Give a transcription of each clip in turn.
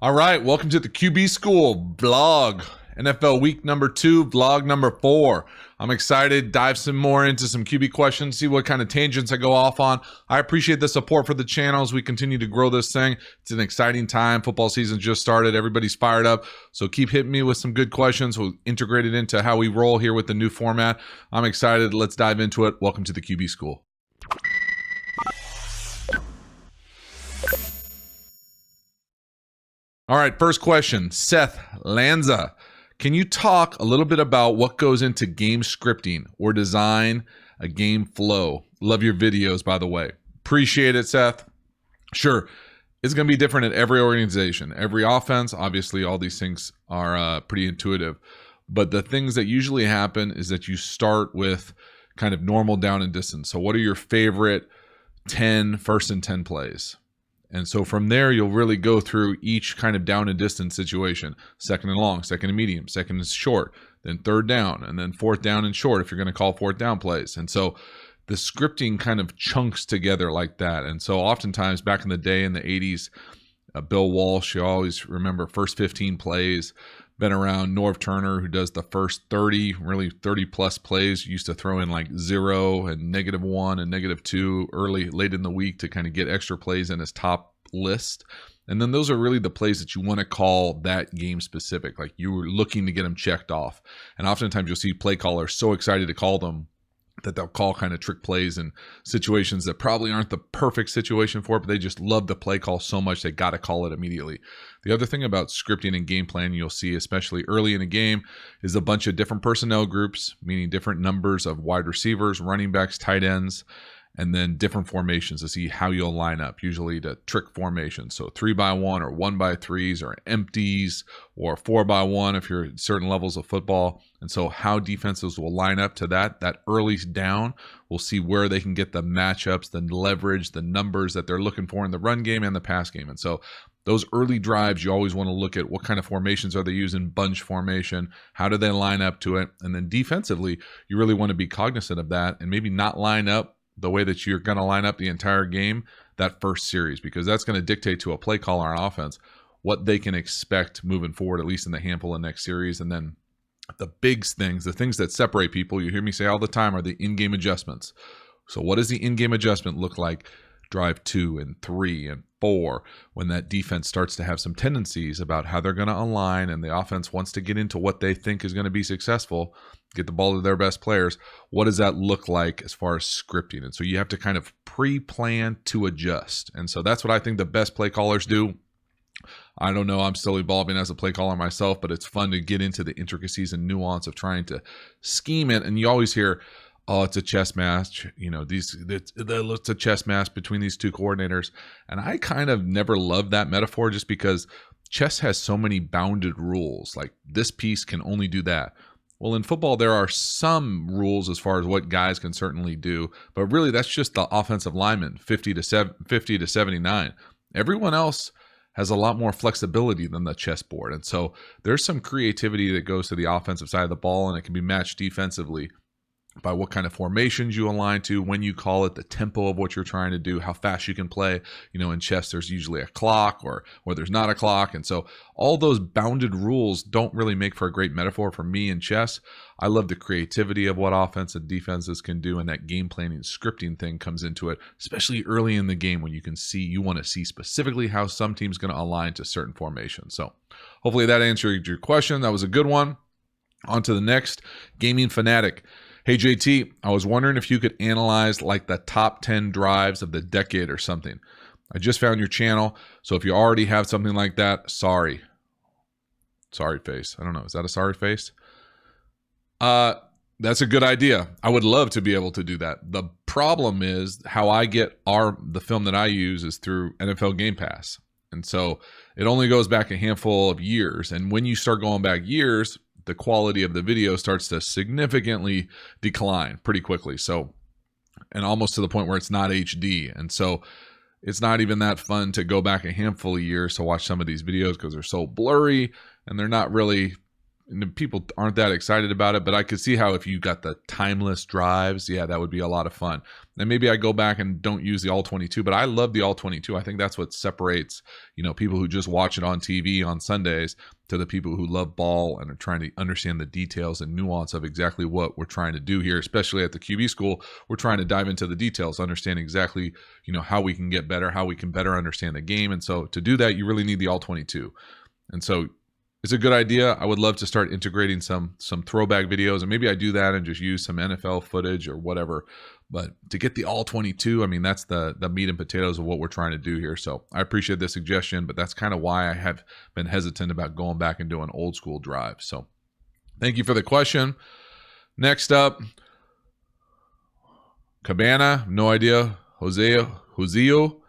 All right, welcome to the QB School vlog. NFL week number 2, vlog number 4. I'm excited, dive some more into some QB questions, see what kind of tangents I go off on. I appreciate the support for the channel as we continue to grow this thing. It's an exciting time. Football season just started. Everybody's fired up. So keep hitting me with some good questions. We'll integrate it into how we roll here with the new format. I'm excited. Let's dive into it. Welcome to the QB School. All right, first question, Seth Lanza. Can you talk a little bit about what goes into game scripting or design a game flow? Love your videos, by the way. Appreciate it, Seth. Sure, it's going to be different at every organization. Every offense, obviously, all these things are pretty intuitive. But the things that usually happen is that you start with kind of normal down and distance. So what are your favorite 10 first and 10 plays? And so from there, you'll really go through each kind of down and distance situation. Second and long, second and medium, second and short, then third down, and then fourth down and short if you're going to call fourth down plays. And so the scripting kind of chunks together like that. And so oftentimes back in the day in the 80s, Bill Walsh, you always remember first 15 plays. Been around Norv Turner, who does the first 30, really 30 plus plays. Used to throw in like 0 and -1 and -2 late in the week to kind of get extra plays in his top list. And then those are really the plays that you want to call that game specific. Like you were looking to get them checked off. And oftentimes you'll see play callers so excited to call them that they'll call kind of trick plays in situations that probably aren't the perfect situation for it, but they just love the play call so much they got to call it immediately. The other thing about scripting and game plan you'll see, especially early in a game, is a bunch of different personnel groups, meaning different numbers of wide receivers, running backs, tight ends, and then different formations to see how you'll line up, usually to trick formations. So 3x1 or 1x3s or empties or 4x1 if you're at certain levels of football. And so how defenses will line up to that early down, we'll see where they can get the matchups, the leverage, the numbers that they're looking for in the run game and the pass game. And so those early drives, you always want to look at what kind of formations are they using, bunch formation, how do they line up to it? And then defensively, you really want to be cognizant of that and maybe not line up the way that you're going to line up the entire game that first series, because that's going to dictate to a play caller on offense what they can expect moving forward, at least in the handful of next series. And then the big things, the things that separate people, you hear me say all the time, are the in-game adjustments. So what does the in-game adjustment look like drive 2 and 3 and 4 when that defense starts to have some tendencies about how they're going to align and the offense wants to get into what they think is going to be successful, get the ball to their best players? What does that look like as far as scripting? And so you have to kind of pre-plan to adjust. And so that's what I think the best play callers do. I don't know, I'm still evolving as a play caller myself, but it's fun to get into the intricacies and nuance of trying to scheme it. And you always hear, oh, it's a chess match. You know, it's a chess match between these two coordinators. And I kind of never loved that metaphor just because chess has so many bounded rules. Like this piece can only do that. Well, in football, there are some rules as far as what guys can certainly do, but really that's just the offensive lineman, 50 to 79. Everyone else has a lot more flexibility than the chessboard. And so there's some creativity that goes to the offensive side of the ball, and it can be matched defensively by what kind of formations you align to, when you call it, the tempo of what you're trying to do, how fast you can play. You know, in chess, there's usually a clock or there's not a clock. And so all those bounded rules don't really make for a great metaphor for me in chess. I love the creativity of what offense and defenses can do, and that game planning, scripting thing comes into it, especially early in the game when you want to see specifically how some team's going to align to certain formations. So hopefully that answered your question. That was a good one. On to the next, Gaming Fanatic. Hey JT, I was wondering if you could analyze like the top 10 drives of the decade or something. I just found your channel, so if you already have something like that, sorry. Sorry face. I don't know. Is that a sorry face? That's a good idea. I would love to be able to do that. The problem is how I get the film that I use is through NFL Game Pass. And so it only goes back a handful of years. And when you start going back years, the quality of the video starts to significantly decline pretty quickly. So, and almost to the point where it's not HD. And so it's not even that fun to go back a handful of years to watch some of these videos because they're so blurry and they're not really and people aren't that excited about it, but I could see how if you got the timeless drives, yeah, that would be a lot of fun. And maybe I go back and don't use the all 22, but I love the all 22. I think that's what separates, people who just watch it on TV on Sundays to the people who love ball and are trying to understand the details and nuance of exactly what we're trying to do here, especially at the QB school. We're trying to dive into the details, understand exactly, how we can get better, how we can better understand the game. And so to do that, you really need the all 22. And so it's a good idea. I would love to start integrating some throwback videos, and maybe I do that and just use some NFL footage or whatever. But to get the all 22, I mean, that's the meat and potatoes of what we're trying to do here. So I appreciate the suggestion, but that's kind of why I have been hesitant about going back and doing old school drives. So thank you for the question. Next up, Cabana, no idea. Joseo.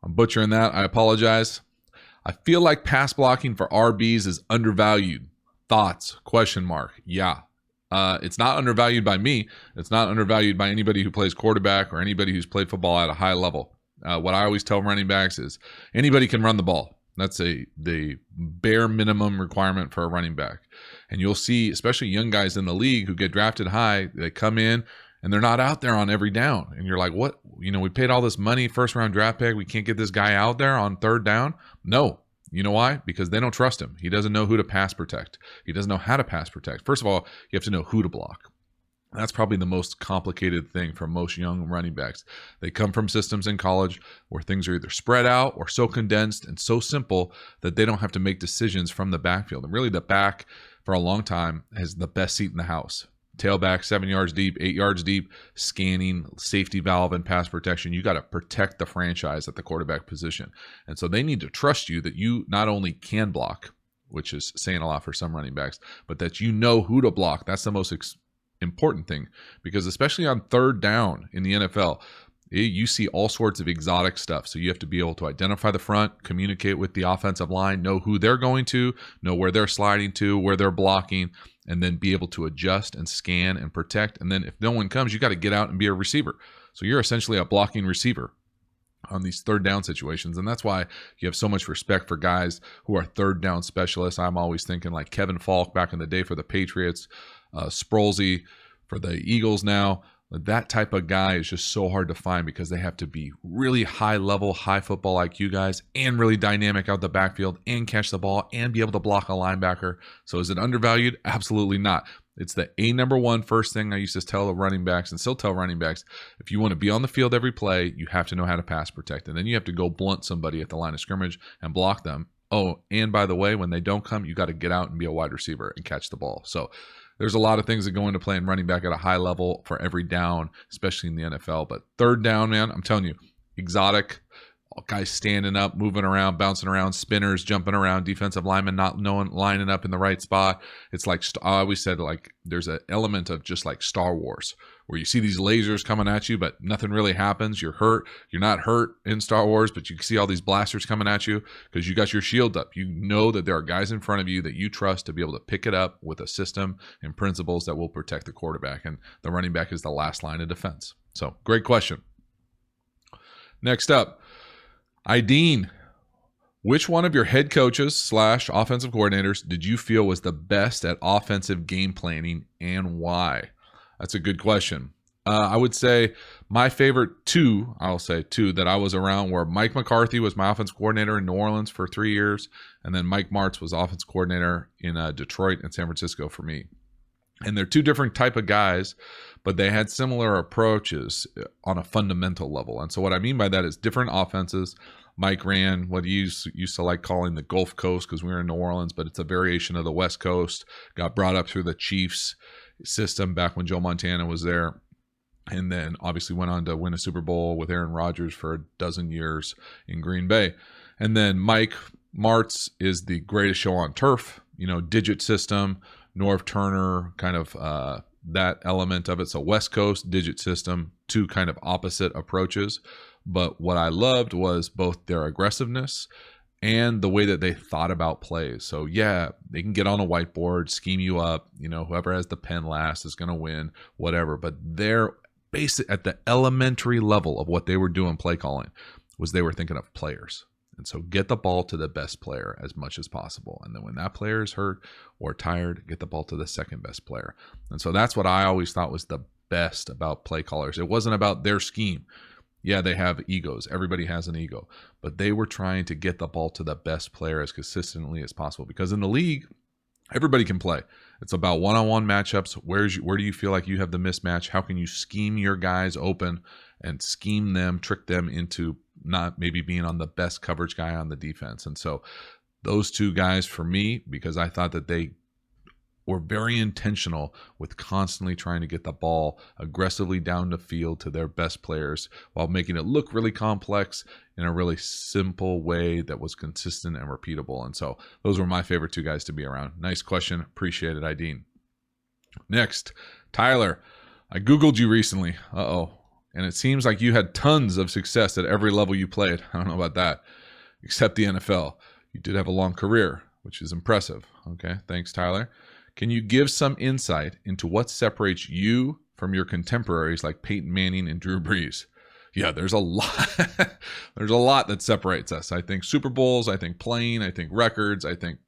I'm butchering that. I apologize. I feel like pass blocking for RBs is undervalued. Thoughts? ? Yeah. It's not undervalued by me. It's not undervalued by anybody who plays quarterback or anybody who's played football at a high level. What I always tell running backs is anybody can run the ball. That's the bare minimum requirement for a running back. And you'll see, especially young guys in the league who get drafted high, they come in and they're not out there on every down. And you're like, what? We paid all this money, first round draft pick. We can't get this guy out there on third down? No. You know why? Because they don't trust him. He doesn't know who to pass protect. He doesn't know how to pass protect. First of all, you have to know who to block. That's probably the most complicated thing for most young running backs. They come from systems in college where things are either spread out or so condensed and so simple that they don't have to make decisions from the backfield. And really the back for a long time has the best seat in the house. Tailback 7 yards deep, 8 yards deep, scanning, safety valve, and pass protection. You got to protect the franchise at the quarterback position. And so they need to trust you that you not only can block, which is saying a lot for some running backs, but that you know who to block. That's the most important thing, because especially on third down in the NFL, you see all sorts of exotic stuff. So you have to be able to identify the front, communicate with the offensive line, know who they're going to, know where they're sliding to, where they're blocking, and then be able to adjust and scan and protect. And then if no one comes, you got to get out and be a receiver. So you're essentially a blocking receiver on these third down situations. And that's why you have so much respect for guys who are third down specialists. I'm always thinking like Kevin Falk back in the day for the Patriots, Sproulsy for the Eagles now. That type of guy is just so hard to find because they have to be really high level, high football IQ guys and really dynamic out the backfield and catch the ball and be able to block a linebacker. So is it undervalued? Absolutely not. It's the number one first thing I used to tell running backs and still tell running backs. If you want to be on the field every play, you have to know how to pass protect. And then you have to go blunt somebody at the line of scrimmage and block them. Oh, and by the way, when they don't come, you got to get out and be a wide receiver and catch the ball. So there's a lot of things that go into playing running back at a high level for every down, especially in the NFL. But third down, man, I'm telling you, exotic, guys standing up, moving around, bouncing around, spinners jumping around, defensive linemen not knowing, lining up in the right spot. It's like, I always said, like, there's an element of just like Star Wars, where you see these lasers coming at you, but nothing really happens. You're hurt. You're not hurt in Star Wars, but you see all these blasters coming at you because you got your shield up. You know that there are guys in front of you that you trust to be able to pick it up with a system and principles that will protect the quarterback. And the running back is the last line of defense. So great question. Next up, Ideen, which one of your head coaches / offensive coordinators did you feel was the best at offensive game planning and why? That's a good question. I would say my favorite I'll say two that I was around were Mike McCarthy was my offense coordinator in New Orleans for 3 years. And then Mike Martz was offense coordinator in Detroit and San Francisco for me. And they're two different type of guys, but they had similar approaches on a fundamental level. And so what I mean by that is different offenses. Mike ran what he used to like calling the Gulf Coast because we were in New Orleans, but it's a variation of the West Coast. Got brought up through the Chiefs system back when Joe Montana was there. And then obviously went on to win a Super Bowl with Aaron Rodgers for a dozen years in Green Bay. And then Mike Martz is the greatest show on turf, digit system, Norv Turner, kind of that element of it. So West Coast, digit system, two kind of opposite approaches. But what I loved was both their aggressiveness and the way that they thought about plays. So yeah, they can get on a whiteboard, scheme you up, whoever has the pen last is going to win, whatever. But they're basic at the elementary level of what they were doing play calling was they were thinking of players. And so get the ball to the best player as much as possible. And then when that player is hurt or tired, get the ball to the second best player. And so that's what I always thought was the best about play callers. It wasn't about their scheme. Yeah, they have egos. Everybody has an ego. But they were trying to get the ball to the best player as consistently as possible. Because in the league, everybody can play. It's about one-on-one matchups. Where do you feel like you have the mismatch? How can you scheme your guys open and scheme them, trick them into not maybe being on the best coverage guy on the defense? And so those two guys for me, because I thought that they were very intentional with constantly trying to get the ball aggressively down the field to their best players while making it look really complex in a really simple way that was consistent and repeatable. And so those were my favorite two guys to be around. Nice question. Appreciate it, Ideen. Next, Tyler. I Googled you recently. And it seems like you had tons of success at every level you played. I don't know about that, except the NFL. You did have a long career, which is impressive. Okay, thanks, Tyler. Can you give some insight into what separates you from your contemporaries like Peyton Manning and Drew Brees? Yeah, there's a lot. There's a lot that separates us. I think Super Bowls, I think playing, I think records, I think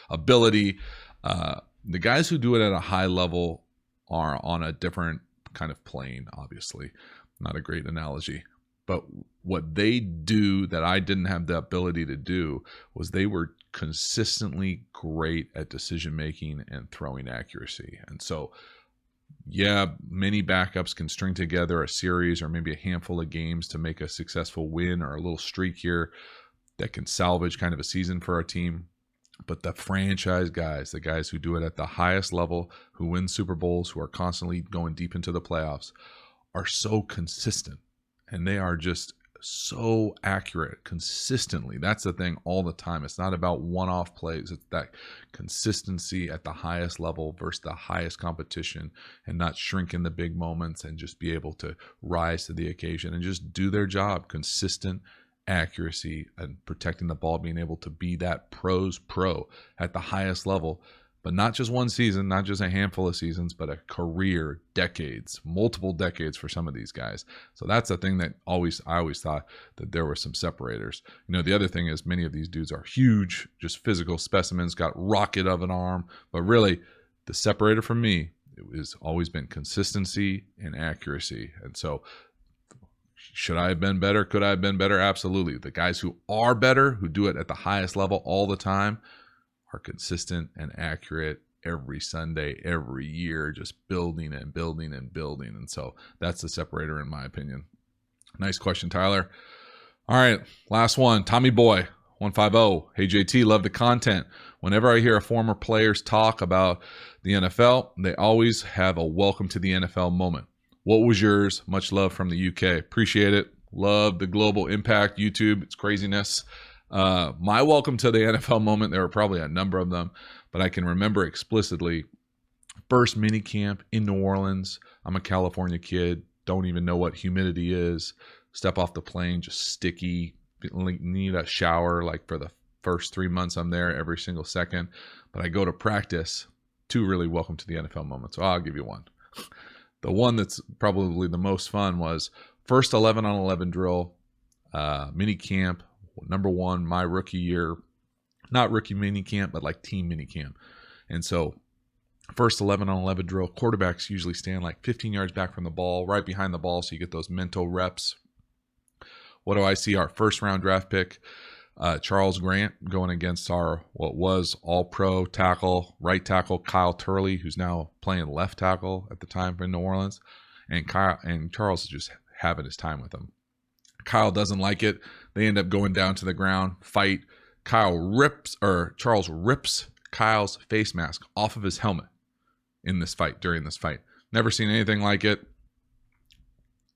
ability. The guys who do it at a high level are on a different kind of plane, obviously. Not a great analogy. But what they do that I didn't have the ability to do was they were consistently great at decision making and throwing accuracy. And so, yeah, many backups can string together a series or maybe a handful of games to make a successful win or a little streak here that can salvage kind of a season for our team. But the franchise guys, the guys who do it at the highest level, who win Super Bowls, who are constantly going deep into the playoffs, are so consistent. And they are just so accurate consistently. That's the thing all the time. It's not about one-off plays. It's that consistency at the highest level versus the highest competition, and not shrink in the big moments and just be able to rise to the occasion and just do their job. Consistent accuracy and protecting the ball, being able to be that pro's pro at the highest level. But not just one season, not just a handful of seasons, but a career, decades, multiple decades for some of these guys. So that's the thing that I always thought that there were some separators. You know, the other thing is many of these dudes are huge, just physical specimens, got rocket of an arm. But really, the separator for me, it has always been consistency and accuracy. And so should I have been better? Could I have been better? Absolutely. The guys who are better, who do it at the highest level all the time, are consistent and accurate every Sunday, every year, just building and building and building. And so that's the separator in my opinion. Nice question, Tyler. All right, last one. Tommy Boy, 150. Hey, JT, love the content. Whenever I hear a former players talk about the NFL, they always have a welcome to the NFL moment. What was yours? Much love from the UK. Appreciate it. Love the global impact, YouTube. It's craziness. My welcome to the NFL moment, there were probably a number of them, but I can remember explicitly first mini camp in New Orleans. I'm a California kid, don't even know what humidity is. Step off the plane, just sticky, need a shower like for the first 3 months I'm there every single second. But I go to practice, two really welcome to the NFL moments. So I'll give you one. The one that's probably the most fun was first 11 on 11 drill, mini camp. Number one, my rookie year, not rookie mini camp, but like team mini camp. And so first 11 on 11 drill, quarterbacks usually stand like 15 yards back from the ball, right behind the ball. So you get those mental reps. What do I see? Our first round draft pick, Charles Grant, going against our, what was all pro tackle, right tackle, Kyle Turley, who's now playing left tackle at the time in New Orleans. And Charles is just having his time with him. Kyle doesn't like it. They end up going down to the ground, fight. Charles rips Kyle's face mask off of his helmet during this fight. Never seen anything like it.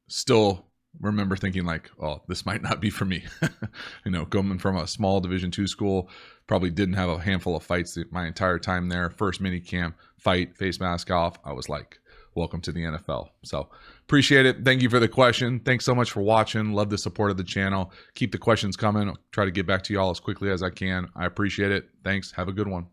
Still remember thinking like, oh, this might not be for me. You know, coming from a small Division II school, probably didn't have a handful of fights my entire time there. First mini camp, fight, face mask off. I was like, welcome to the NFL. So appreciate it. Thank you for the question. Thanks so much for watching. Love the support of the channel. Keep the questions coming. I'll try to get back to y'all as quickly as I can. I appreciate it. Thanks. Have a good one.